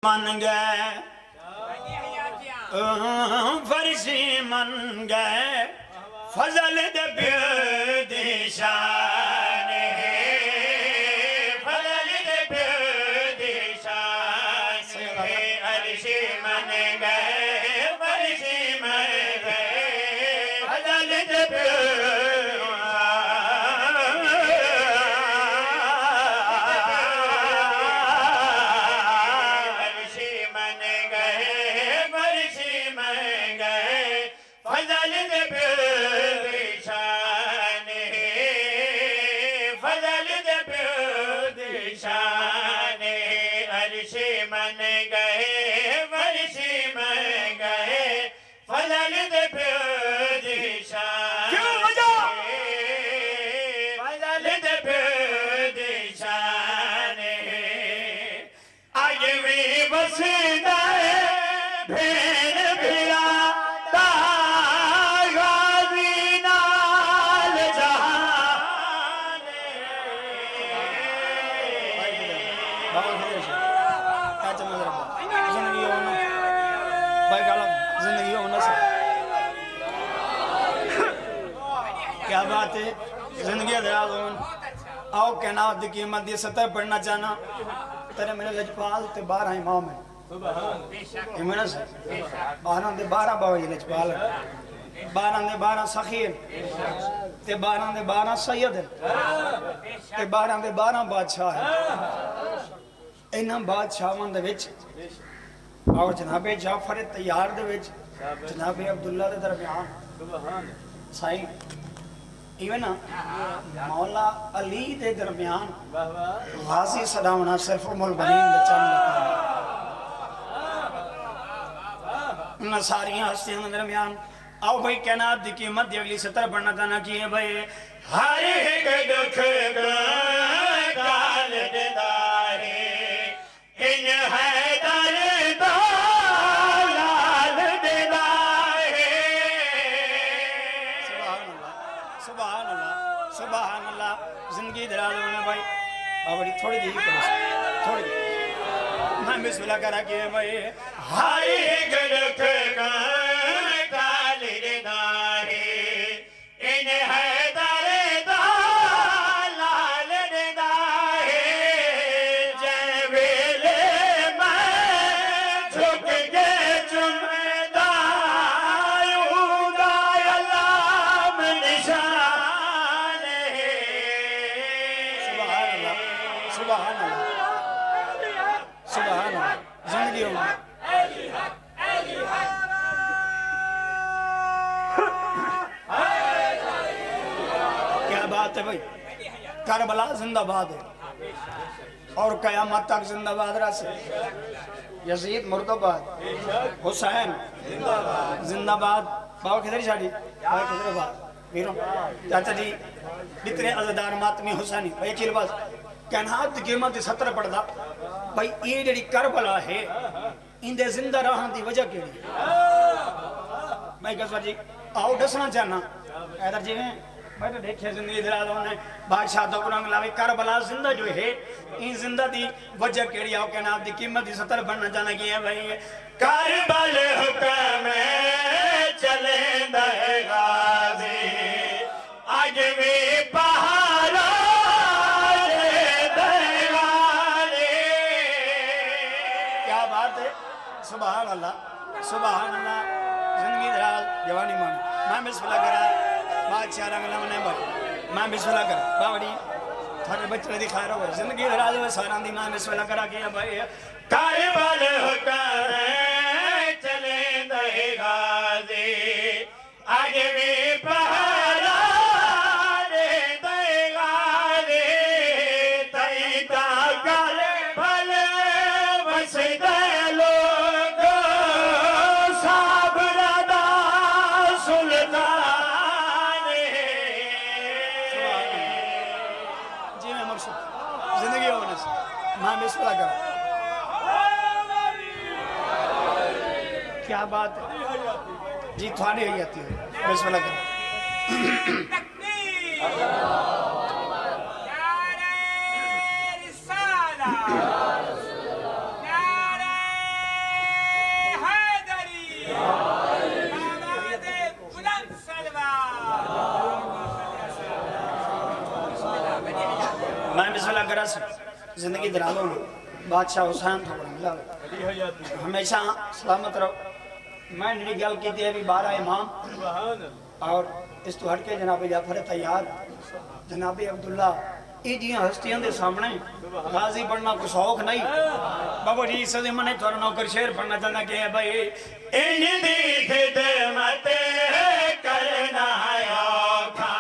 من گئے فرشی من گئے فضل دے پیو دی شان ہے فضل دے پیو دی شان ہے عرشی من گئے فرشی من گئے فضل دے پیو کیا بات ہے زندگی دراز ہون آؤ کہنا دی قیمت دی سطح پڑھنا چاہنا تیرے میرے لجپال تے 12 امام ہیں امام سے 12 دے 12 باوی لجپال ہیں 12 دے 12 سخی ہیں تے 12 دے 12 سید ہیں تے 12 دے 12 بادشاہ ہیں انہاں بادشاہاں دے وچ اور جناب جعفر تیار دے وچ جناب عبداللہ دے درمیان سائیں ایونا مولا علی دے درمیان غازی صدام ناصر فرم البنین دے چند لکھا انہا ساری ہستیاں دے درمیان آؤ بھئی کائنات دی قیمت دی اگلی سطر پڑھنا تھا نہ کیے بھئی ہر ایک دکھ گال داری ان حیدر دلال دلاری سبحان اللہ سبحان اللہ زندگی دراز ہونے بھائی بابڑی تھوڑی دی کرو تھوڑی دی میں بسم اللہ کرا کہ بھائی ہائی گلک کالی داری ان حیدر دلال دلاری جیویل میں جھک کے چمدہ یہودہ علام نشان ہے سبحان اللہ سبحان اللہ سبحان اللہ زندگی ہوں کیا بات ہے بھئی کربلا زندہ باد ہے اور قیامت تک زندہ باد رہا سے یزید مردباد حسین زندہ باد باو کدھر شاڑی باو کدھر باد میروں چاچا جی بتنے عزدار ماتمی حسینی بھئی ایک لباس کائنات قیمت 70 پڑھدا بھئی یہ جڑی کربلا ہے ان دے زندہ رہن دی وجہ کیڑی میں کہا جی آؤ دسنا چاہنا ایدر جی میں تو دیکھے زندگی دراز ہونے بادشاہ تو قرآن لاوی کربلا زندہ جو ہے ان زندہ دی وجہ کیڑی آؤ کائنات دی قیمت دی 70 پڑھنا چاہنا کی ہے بھئی کربل حکم چلیں دے غازی آج بھی پہاڑا سبحان اللہ سبحان اللہ زندگی دراز جوانی مانا میں بسم اللہ کرا بادشاہ رنگ لمنے بھائی میں بسم اللہ کرا باوڑی تھوڑے بچے دی خیر ہوئے زندگی دراز ہوئے ساران دی میں بسم اللہ کرا کیا بھائی کربل حکم چلیں دے غازی آج بھی پہاڑا دے غازی تیتا کربل وسد میں بسم اللہ کرا کیا بات ہے جی تھوڑی ہوئی آتی ہے بسم اللہ کرا زندگی دلالوں میں بادشاہ حسین تھا بڑا ملا ہمیشہ سلامت رہو میں نے گل کی تھی ابھی 12 امام اور اس تو ہٹ کے جناب جعفر تیار جناب عبداللہ یہ جی ہستیاں دے سامنے غازی پڑھنا کوئی شوق نہیں بابا جی سدے منے تھوڑا نوکر شعر پڑھنا چاہنا کہ ہے بھائی ان دی خدمت کرنا اوکھا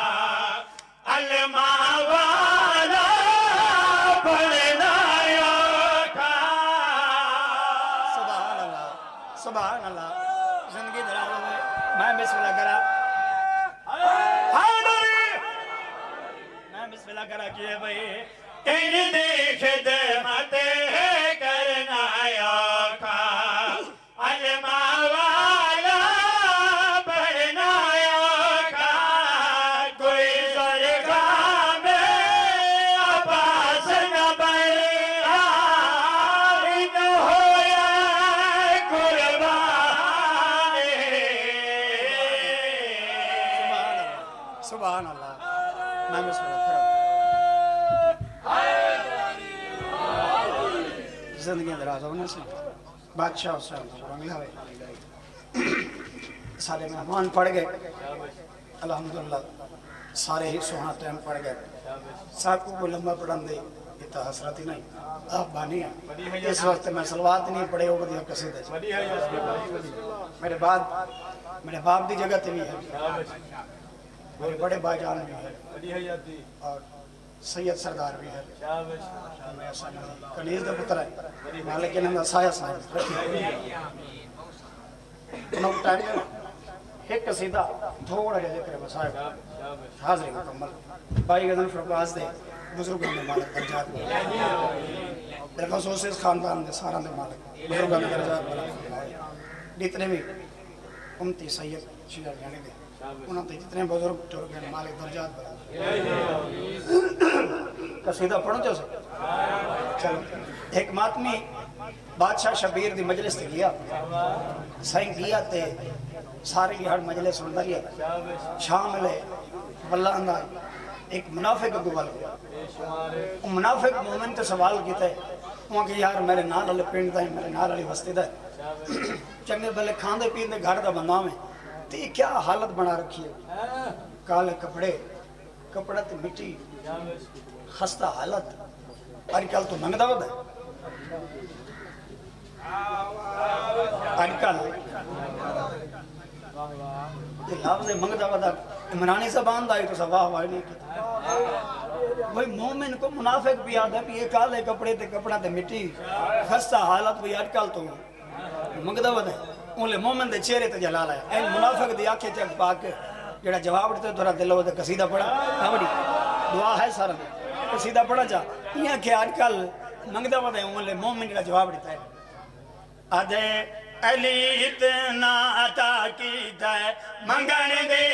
علماء والا پڑھنا اوکھا سبحان اللہ سبحان اللہ زندگی دلالوں میں میں بسم اللہ کرا بسم اللہ کرا کیے بھئی ان دی خدمت کرنا اوکھا علماء والا پڑھنا اوکھا کوئی درگاہ میں عباس نہ برآمد ہویا قربان سبحان اللہ میں بسم اللہ کرا زندگی دراز ہونے سے بادشاہ حسین بنگلہ ہوئے سارے مہمان پڑ گئے الحمدللہ سارے ہی سونا ٹائم پڑ گئے صاحب کو لمبا پڑھن دے اتنا حسرت ہی نہیں آپ بانی ہیں اس وقت میں سلوات نہیں پڑھے ہو دیا قصیدہ میرے باپ دی جگہ تے بھی ہے میرے بڑے بھائی جان بھی ہے اور سید سردار بھی ہے کنیز دے پتر ہے مالک انہوں سایہ صاحب انہوں ٹائم ہے ایک قصیدہ تھوڑا جا ذکر ہے صاحب حاضری مکمل بھائی غزن فرقاز دے بزرگوں نے مالک درجات میرے خصوص اس خاندان دے سارا دے مالک بزرگوں نے درجات جتنے بھی امتی سید شیعہ جانے دے انہوں نے جتنے بزرگ چورگے نے مالک درجات بنا قصیدہ پڑھو جو سکتے چلو ایک ماتمی بادشاہ شبیر دی مجلس تے گیا سائن گیا تے سارے کی ہر مجلس سنتا گیا شام لے واللہ اندائی ایک منافق کو گوال گیا منافق مومن تے سوال کیتا ہے وہاں کہ یار میرے نال علی پینڈ دا ہے میرے نال علی وستی دا ہے چنگے بلے کھاندے پیندے گھر دا بندہ میں تے کیا حالت بنا رکھی ہے کالے کپڑے کپڑا تے مٹی خستہ حالت آج کل تو منگدہ ہوتا ہے آج کل یہ لفظ منگدہ ہوتا عمرانی زبان دائی تو سواہ وائی نہیں کی بھئی مومن کو منافق بھی آدھا بھی یہ کالے کپڑے تے کپڑا تے مٹی خستہ حالت بھی آج کل تو منگدہ ہوتا ہے انہوں مومن دے چہرے تے جلال ہے این منافق دی آنکھیں چک پاک جڑا جواب دیتے تھوڑا دل ہوتا قصیدہ پڑھا بڑی دعا ہے سارا قصیدہ پڑھا جا یہ کہ آج کل منگدہ ہوتا ہے انہوں مومن جڑا جواب دیتا ہے آدھے علی اتنا عطا کیتا ہے منگن دے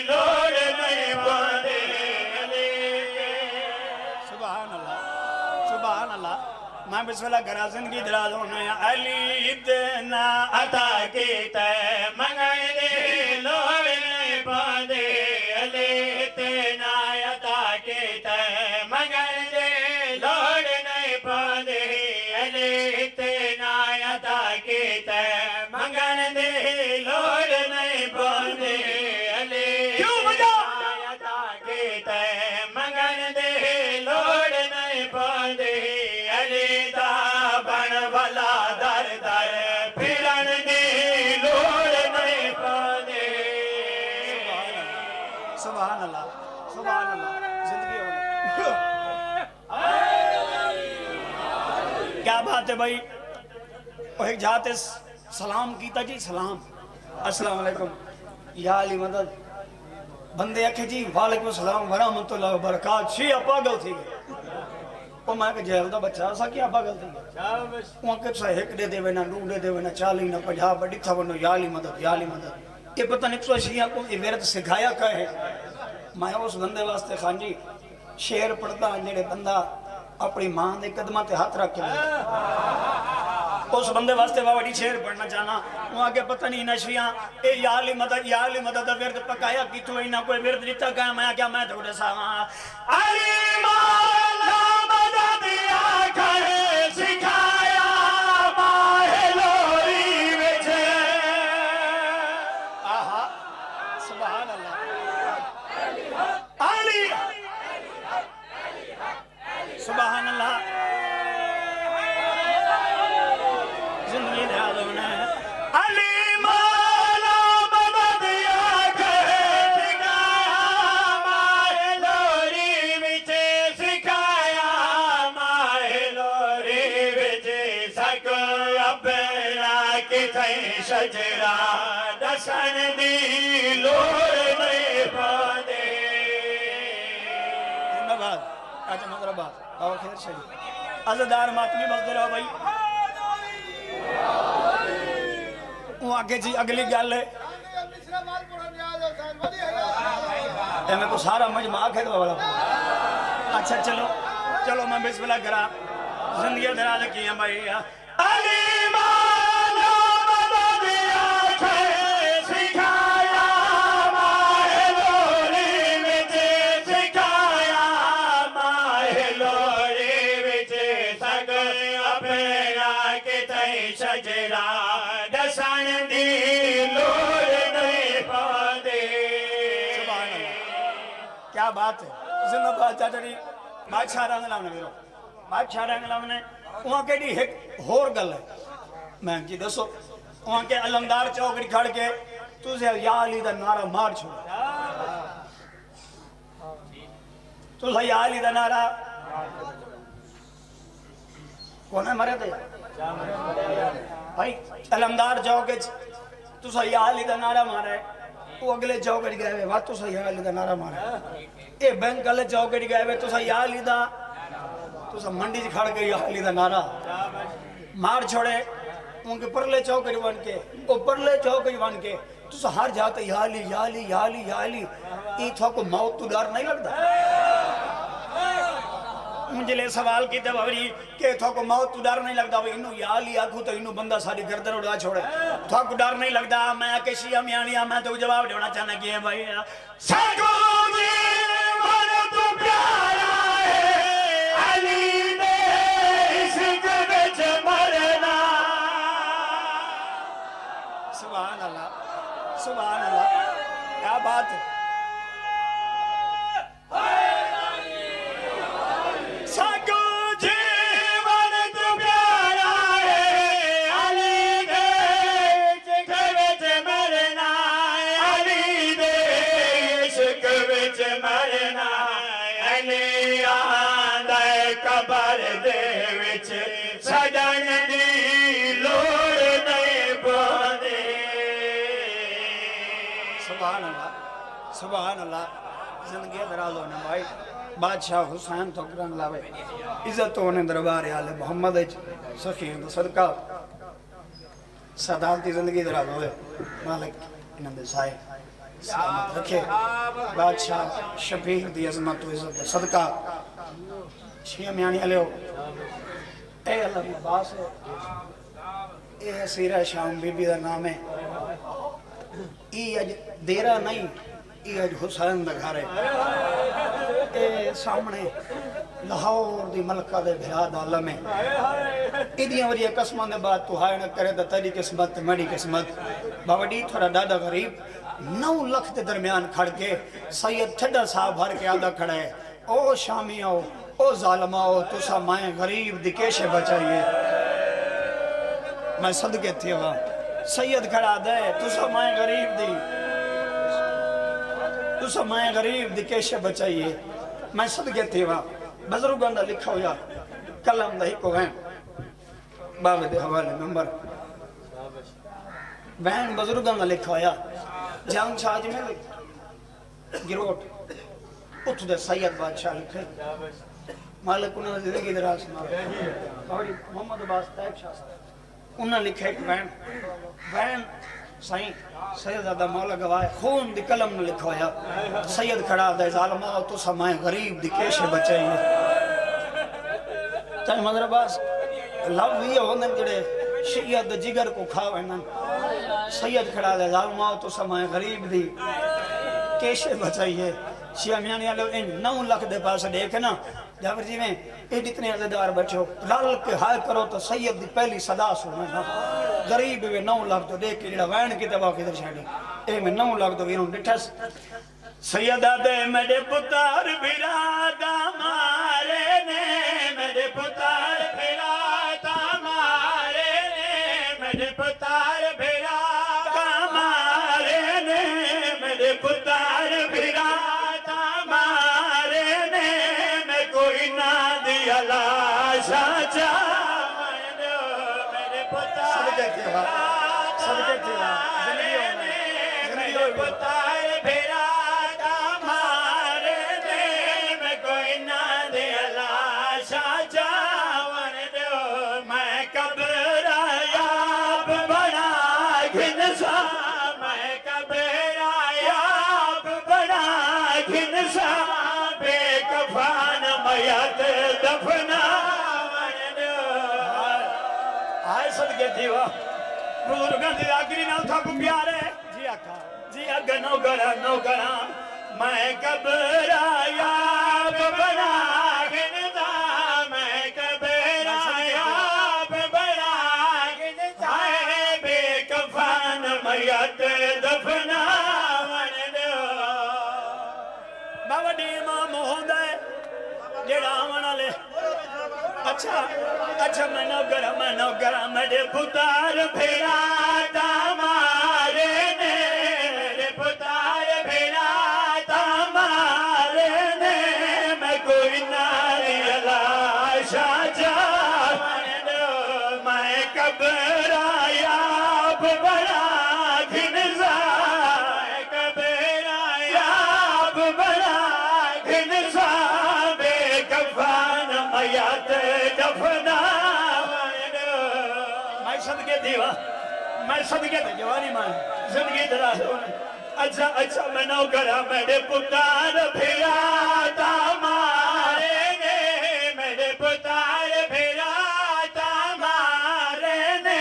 لوڑ نہیں پڑے سبحان اللہ سبحان اللہ میں بسم اللہ کرا زندگی دراز ہونا ہے علی اتنا عطا کیتا ہے منگن دے لوڑ نہیں پڑے علی اتنا عطا کیتا ہے منگن دے لوڑ نہیں پڑے علی اتنا عطا کیتا ہے منگن دے لوڑ نہیں پڑے علی اتنا عطا کیتا ہے منگن دے لوڑ نہیں پڑے علی دا بن والا در در پھرن دی لوڑ نہیں پڑے سبحان اللہ سبحان اللہ زندگی ہونے کیا بات ہے بھائی وہ ایک جاتے سلام کیتا جی سلام السلام علیکم یا علی مدد بندے اکھے جی وعلیکم السلام ورحمت اللہ وبرکات شیعہ پاگل تھی گئے وہ میں کہ جہل دا بچہ سا کیا پاگل تھی گئے وہاں کہ سا ایک دے دے وینا نو دے دے وینا 40 نہ 50 بڑی تھا ونو یا علی مدد یا علی مدد یہ پتہ نہیں تو شیعہ کو یہ ورد سکھایا کیا ہے میں اس بندے واسطے خان جی شعر پڑھتا جڑے بندہ اپنی ماں دے قدمہ تے ہاتھ رکھ کے اس بندے واسطے بڑی شعر پڑھنا چاہنا وہاں کے پتہ نہیں نشیاں اے یا علی مدد ورد پکایا کی تو اینا کوئی ورد دیتا گیا میں کیا میں تھوڑے سا علی مولا مدد یا کتھیں شجرا دسن دی لوڑ نہیں پاندے زندہ باد آجا مدر آباد بابا خیر شریف عزدار ماتمی مزدر ہو بھائی وہ آگے جی اگلی گل ہے میں کو سارا مجمع کھیت بابا اچھا چلو چلو میں بسم اللہ کرا زندگی دراز کی ہیں بھائی علی مولا مدد آنکھے سکھایا ماہ لوڑی وچ سکھایا ماہ لوڑی وچ سگ اپنا کتھیں شجرا دسن دی لوڑ نہیں پاندے سبحان اللہ کیا بات ہے زندہ باد چاچا جی بادشاہ رنگ لام نے میرو بادشاہ رنگ لام نے وہاں کے دی ایک ہور گل ہے میں جی دسو وہاں کے علمدار چوکڑی کھڑ کے تُسے یا علی دا نعرہ مار چھوڑا تُسے یا علی دا نعرہ کون ہے مرے دے بھائی علمدار چوکڑی تُسے یا علی دا نعرہ مارا ہے وہ اگلے چوکڑی گئے ہوئے وقت تُسے یا علی دا نعرہ مارا ہے اے بینک والے چوکڑی گئے ہوئے تُسے یا علی دا تُسے منڈی جی کھڑ گئی یا علی دا نعرہ مار چھوڑے ان کے پرلے چوکڑی بن کے وہ پرلے چوکڑی بن کے تُسے ہر جاتے یا علی یا علی یا علی یا علی ای تھا کو موت تو ڈر نہیں لگتا مجھے لے سوال کی تباوری کہ تھا کو موت تو ڈر نہیں لگتا انہوں یا علی آکھو تو انہوں بندہ ساری گردن اڑا چھوڑے تھا کو ڈر نہیں لگتا میں آکے شیعہ میانیہ میں تو جواب دیونا چاہنا کیا بھائی سگو جیون تو پیارا ہے علی نے عشق وچ مرنا سبحان اللہ سبحان اللہ کیا بات ہے سگو جیون تو پیارا ہے علی نے عشق وچ مرنا علی نے عشق وچ مرنا علی آندا قبر دے وچ سجن دی لوڑ نہیں پاندے سبحان اللہ سبحان اللہ زندگی دراز ہونے بھائی بادشاہ حسین تو رنگ لاوے عزت ہونے دربار آل محمد سخیر صدقہ سادات کی زندگی دراز ہوئے مالک انہوں نے سائے سلامت رکھے بادشاہ شبیر دی عظمت و عزت صدقہ شیعہ میانی علیہ اے اللہ عباس ہے اے سیرہ شام بی بی دا نام ہے ای اج دیرہ نہیں ای اج حسین دا گھر ہے اے سامنے لاہور دی ملکہ دے بھیاد عالم ہے ایدیاں وریہ قسمان دے بعد تو ہائے نہ کرے دا تیری قسمت میری قسمت باوڈی تھوڑا دادا غریب 9 لکھ دے درمیان کھڑ کے سید ٹھڈا صاحب بھر کے آدھا کھڑا ہے او شامی آؤ او ظالمہ آؤ تُسا مائیں غریب دی کیشے بچائیے میں صدقے تھی وہاں سید کھڑا دے تُسا مائیں غریب دی تُسا مائیں غریب دی کیشے بچائیے میں صدقے تھی وہاں بزرگاں دا لکھا ہویا کلم دا ہی کو وین بابے دے حوالے نمبر وین بزرگاں دا لکھا ہویا جان شاہ جی میں گروٹ اتھ دے سید بادشاہ لکھے مالک انہوں نے زندگی دراز محمد عباس طیب شاہ انہوں نے لکھے ایک وین سائیں سیدزادہ مولا گواہ خون دی قلم نے لکھا ہویا سید کھڑا دے ظالمہ تو سمائے غریب دی کیشے بچائیے چاہے مدر عباس لو یہ ہوندن جڑے شیعہ دا جگر کو کھاوے نا سید کھڑا دے ظالمہ تو سمائے غریب دی کیشے بچائیے شیعہ میانی آلے ان 9 لکھ دے پاس دیکھے نا جابر جی میں ایڈ اتنے عزدار بچو لال کے ہائے کرو تو سید دی پہلی صدا سنے نا غریب میں 9 لکھ تو دیکھ کے جڑا وین کی تباہ کی در شاڑی اے میں 9 لکھ تو ویروں ڈٹھس سیدہ دے میرے پتار بھرادا مارے نے میرے پتار بھرادا مارے نے میرے پتار بھرادا مارے نے میرے پتار بھرادا مارے نے میں کوئی نہ دیا لاشا چاہ میرے پتار صدقے تیرا زندگی ہونا زندگی ہوئی پتار پھیرا مارے دے میں کوئی نہ دے لاشا جاون دو میں قبر آیاب بنا گھنسا میں قبر آیاب بنا گھنسا بے کفان میت دفنا آئے صدقے تیوا بزرگاں دی آگری نال تھا کو پیارے جی آکھا جی اگر نوکرا میں قبر آیاب بنا گھنسا میں قبر آیاب بنا گھنسا بے کفان میت دفنا بابا ڈی امام ہوندا ہے جیڑا آونا لے اچھا میں نوکرا میرے پتار پھیرا تمہارے نے میرے پتار پھیرا تمہارے نے میں کوئی ناری لاشا جاون دو میں قبر آیاب بنا گھنسا میں قبر آیاب بنا گھنسا بے کفان میت دفنا میں صدقے دیوا میں صدقے دے جوانی مان زندگی دراز ہونے اچھا میں نوکرا میرے پتار پھیرا تمہارے نے میرے پتار پھیرا تمہارے نے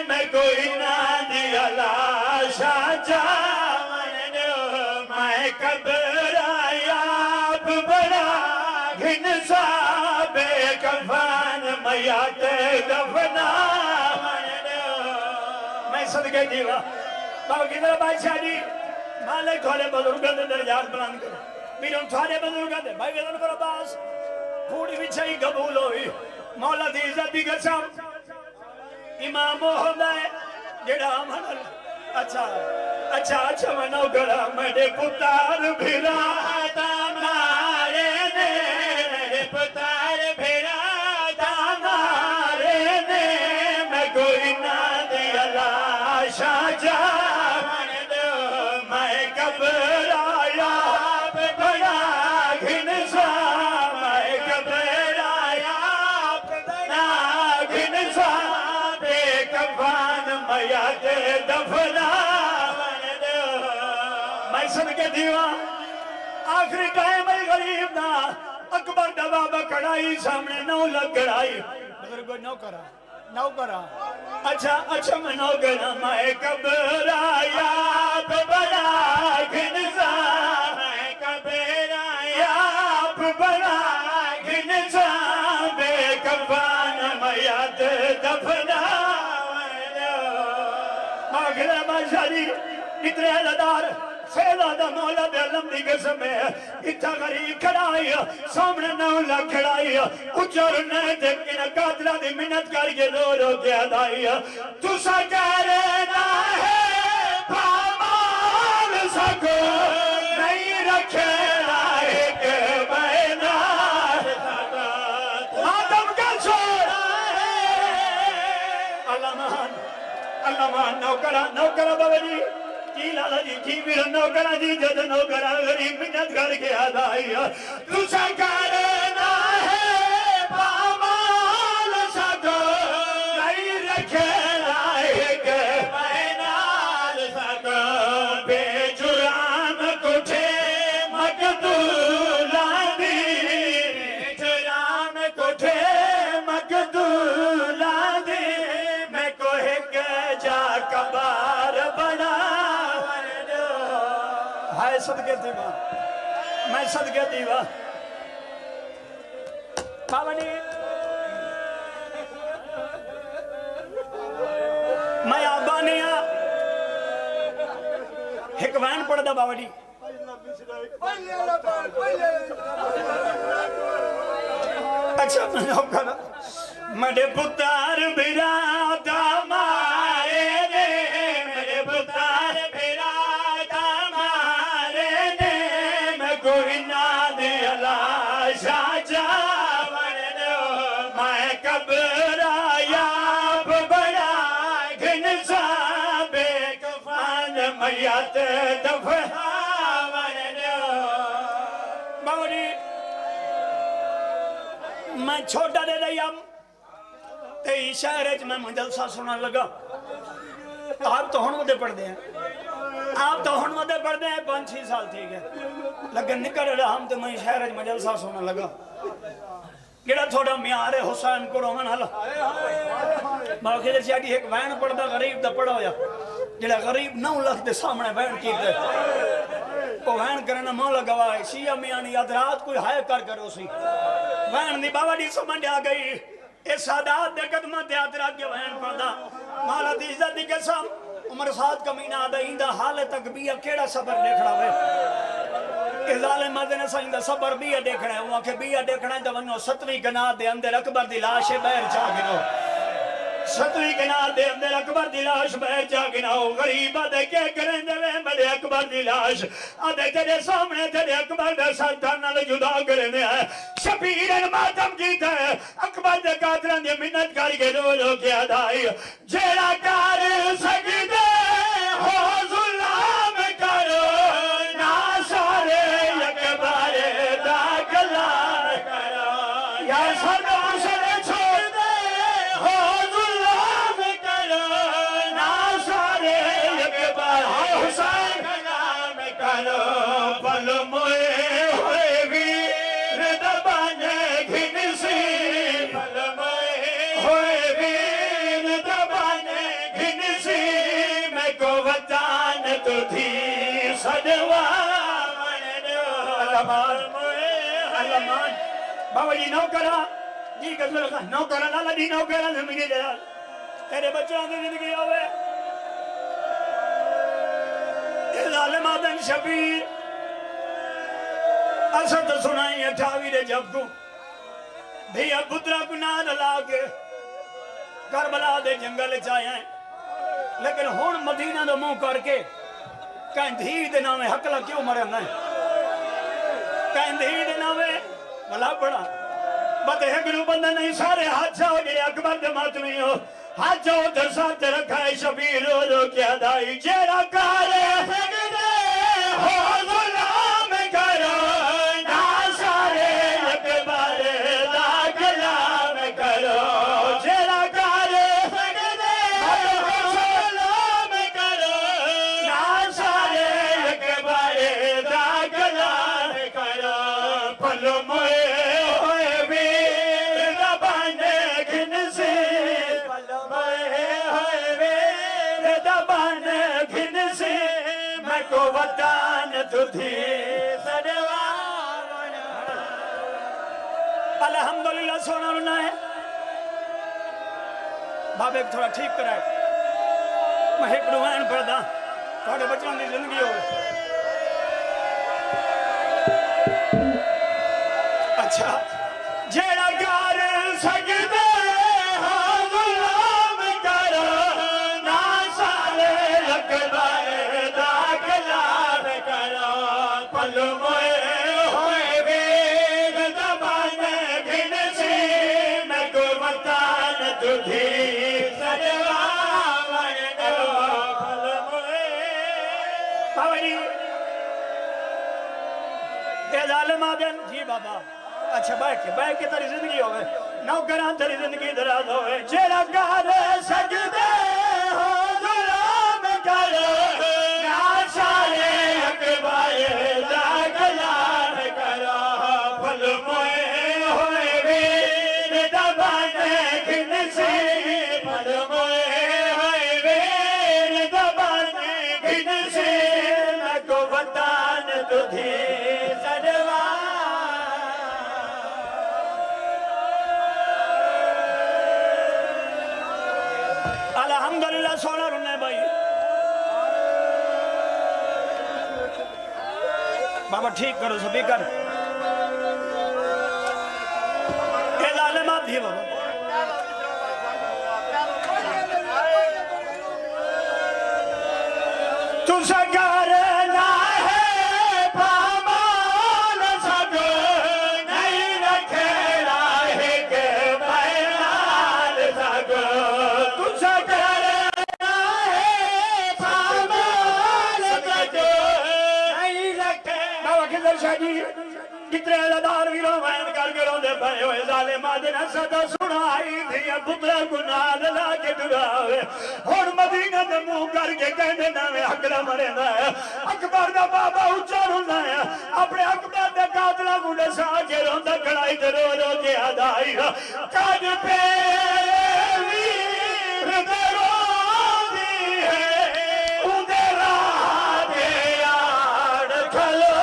میں کوئی نہ دیا لاشا جاون دو میں قبر آیاب بنا گھنسا بے کفان میت دفنا میں صدقے دیوا بابا کی طرح بادشاہ جی مالک تھوڑے بزرگاں دے درجات بلند کرو میروں تھوڑے بزرگاں دے بھائی ویدن کرو باس پھوڑی بھی چھئی قبول ہوئی مولا دی عزت دی قسم امام ہوندا ہے جیڑا آمن اچھا میں نوکرا میرے پتار پھیرا تمہارے نے میرے پتار پھیرا تمہارے نے میں کوئی نہ دیا لاشا جاون دو میں قبر آیاب بنا گھنسا میں قبر آیاب بنا گھنسا بے کفان میت دفنا میں صدقے دیوا آخری ٹائم ہے غریب دا اکبر دبا بکڑائی سامنے 9 لکھ کڑائی بزرگو نوکرا اچھا میں نوکرا میں قبر آیاب بنا گھنسا میں قبر آیاب بنا گھنسا بے کفان میت دفنا آخر بادشاہ جی اتنے عزدار سیدہ مولا دے علم دی قسم ہے اتھا غریب کھڑائی سامنے 9 لکھ کھڑائی اچھر نے دیکھن قاتلہ دی منت کر کے رو کے ادائی تو سکرنا ہے پامال سکو نہیں رکھے لائے کہ بینار آدم کا چھوڑا ہے اللہ مان نوکرہ بابا جی کی لالا جی کی میرا نوکرہ جی جد نوکرہ غریب منت کر کے آدائی تو سکرنا ہے پامال سکو نہیں رکھے لائے کہ بینار سکو بے جرام کٹھے مقتولان دی بے جرام کٹھے مقتولان دی میں کوہ کے جا کبار بنا ہائے صدقے دیوا میں صدقے دیوا بابا جی میں آبانیا ایک وین پڑھ دا بابا جی اچھا میں نوکرا میرے پتار برات ہمارے نے میرے پتار پھیرا ہمارے نے میں کوئی نہ دے لاشا جاون دو میں قبر آیاب بنا گھنسا یت دفعہ ورنو بابا جی میں چھوٹا دے دیا تے شہر میں جلسہ سننے لگا آپ تو ہن مدے پڑھ دے ہیں آپ تو ہن مدے پڑھ دے ہیں 5-6 سال تھی گئے لیکن نکل رہا ہم تو میں شہر میں جلسہ سننے لگا گڑا تھوڑا میار حسین کو رومن حل باقی در چاہتی ایک وین پڑھ دا غریب دا پڑھا ہویا جڑا غریب 9 لاکھ دے سامنے وین کی دے وہ وین کرنا مولا گواہ شیعہ میانی یاد رات کوئی ہائے کرو سی وین دی بابا دی سمجھ آ گئی اس سادات دے قدمہ تیات رکھ کے وین پڑھ دا مالا دی عزت دی قسم عمر ساتھ کمینہ آدھا ہیندہ حال تک بھی کیڑا صبر دیکھنا ہوئے کہ ظالم مدن سائندہ صبر بھی دیکھنا ہے وہاں کہ بھی دیکھنا ہے تو ونو 7ویں گناہ دے اندر اکبر دی لاش بہر جا گنو 7ویں گناہ دے اندر اکبر دی لاش بہر جا گنو غریب آدھے کیا کریں دے وے بڑے اکبر دی لاش آدھے تیرے سامنے تیرے اکبر دے سلطانہ دے جدا کریں دے ہیں شبیر ماتم کیتا ہے اکبر دے قاتلان دے منت کاری کے رو کے آدھائی جیڑا کار سکتے ہو ظلام کرو نا سارے اکبر دا کلام کرو یا صدا سر چھوڑ دے ہو ظلام کرو نا سارے اکبر حسین کلام کرو پل موئے ہوئے ویر دبانے گھن سی پل موئے ہوئے ویر دبانے گھن سی میں کو وطان تو تھی صدوہ علمان بابا جی نوکرہ جی گزر لگا نوکرہ لالا جی نوکرہ زندگی دے تیرے بچوں کی زندگی ہوئے اے ظالم آدم شبیر اسد سنائی 28 دے جب کو بھیا پترہ کو ناد لا کے کربلا دے جنگل چاہے ہیں لیکن ہون مدینہ دے منہ کر کے کہیں دھی دے نامے حقلہ کیوں مرنا ہے کہیں دھی دے نامے بلا پڑا بات ہے کہ بندہ نہیں سارے ہاتھ جاؤ گئے اکبر دے ماتمی ہو ہاتھ جاؤ در ساتھ رکھا ہے شبیر رو کیا دائی جیرا کارے سکتے ہو ظلام کرو نا سارے اکبر دا کلام کرو جیرا کارے سکتے ہو ظلام کرو نا سارے اکبر دا کلام کرو پل موئے وطان تھی الحمدللہ سونا رنا ہے بابے کو تھوڑا ٹھیک کرائے میں ایک روحان پڑھتا تھوڑے بچوں کی زندگی ہو اچھا جیڑا کار سکتے ہو غلام کرو نا سارے اکبر دا کلام کرو پل موئے ہوئے ویر دبانے گھن سی میں کو وطان تجھی سجوا ورنو پل موئے بابا جی اے ظالم آدم جی بابا اچھا بیٹھ کے تاری زندگی ہوئے نوکران تاری زندگی دراز ہوئے جیڑا کار سجدے ہو ظلام کرو نا سارے اکبر دا کلام کرو پل موئے ہوئے ویر دبانے گھن سی پل موئے ہوئے ویر دبانے گھن سی میں کو وطان تجھی سجوا الحمدللہ سونا رنے بھائی بابا ٹھیک کرو سبھی کر اے ظالمات بھی بابا تو سکار نہ ہے پامان سکو نہیں رکھے راہ کے بیان سکو تو سکار نہ ہے پامان اچھا جی کتنے لدار بھی رومین کر کے روندے پہے ہوئے ظالمہ دن صدا سنائی تھی پترہ گناہ لا کے ڈراوے اور مدینہ دے منہ کر کے کہنے نامے اکلا مرے دا ہے اکبر دا بابا اچھا روندہ ہے اپنے اکبر دے قاتلہ گھوڑے سا کے روندہ کھڑائی تے رو رو کے آدائی کاج پہ ویر دے روندی ہے اندے راہ دے آڑ کھلو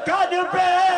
کج پہ